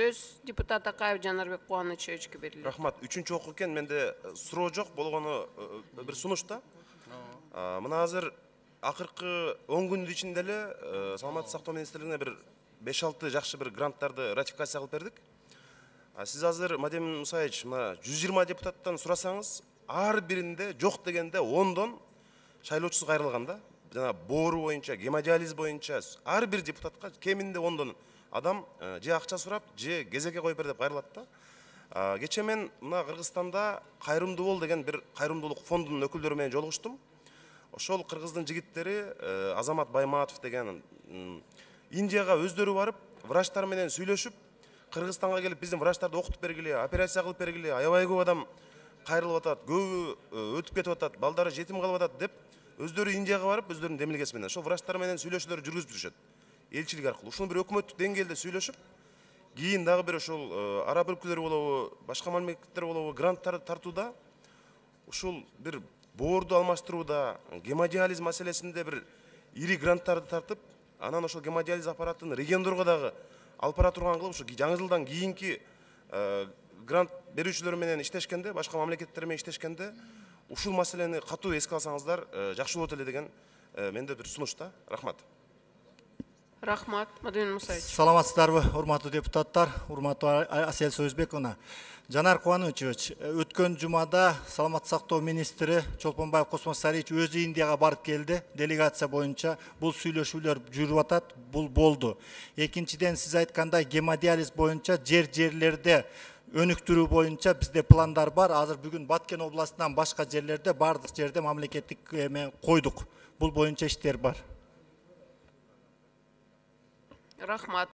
Сөз депутат Акаев Жанарбек Кубанычевичке берилет. Рахмат. Үчүнчү окуу экен, менде суроо жок, болгону бир сунуш да. Мына азыр акыркы 10 күндүн ичинде эле Саламаттык сактоо министрлигине бир 5-6 жакшы бир гранттарды ратификация кылып бердик. Сиз азыр Мадем Мусаевич, мына 120 депутаттан сурасаңыз, ар биринде жок дегенде 10дон шайлоочусу кайрылган да. Жана боору боюнча, гемодиализ боюнча ар бир депутатка кеминде 10дон адам же акча сурап, же кезекке коюп бер деп кайрылат да. Кече мен мына Кыргызстанда Кайрымдуу бол деген бир кайрымдуулук фондунун өкүлдөрү менен жолугуштум. Ошол кыргыздын жигиттери Азамат Байматов деген Индияга өздөрү барып, врачтар менен сүйлөшүп, Кыргызстанга келип биздин врачтарды окутуп бергиле, операция кылып бергиле, аябай көп адам кайрылып атат, көбү өтүп кетип атат, балдары жетим калып атат деп өздөрү Индияга барып, өздөрүнүн демилгеси менен ошол врачтар менен сүйлөшүүлөрдү жүргүзүп жүрүшөт. Элчилик аркылуу. Ушуну бир өкмөттүк деңгээлде сүйлөшүп, кийин дагы бир ошол араб өлкөлөрү болобу, башка мамлекеттер болобу, гранттарды тартууда, ушул бир боорду алмаштырууда, гемодиализ маселесинде бир ири гранттарды тартып, анан ошол гемодиализ аппаратын региондорго дагы алып бара турган кылып, ушу жаңы жылдан кийинки грант берүүчүлөр менен иштешкенде, башка мамлекеттер менен иштешкенде, ушул маселени катуу эске алсаңыздар жакшы болот эле деген менде бир сунуш да. Рахмат. Рахмат, Мадем Мусаевич. Саламатсыздарбы, урматтуу депутаттар, урматтуу Асель Сөзбековна. Жанар Кубанычевич, өткөн жумада саламаттык сактоо министри Чолпонбаев Космосарич өзү Индияга барып келди, делегация боюнча. Бул сүйлөшүүлөр жүрүп атат, бул болду. Экинчиден, сиз айткандай гемодиализ боюнча жерлерде өнүктүрүү боюнча бизде пландар бар. Азыр бүгүн Баткен областынан башка жерлерде, бардык жерде мамлекеттик койдук. Бул боюнча иштер бар. Рахмат.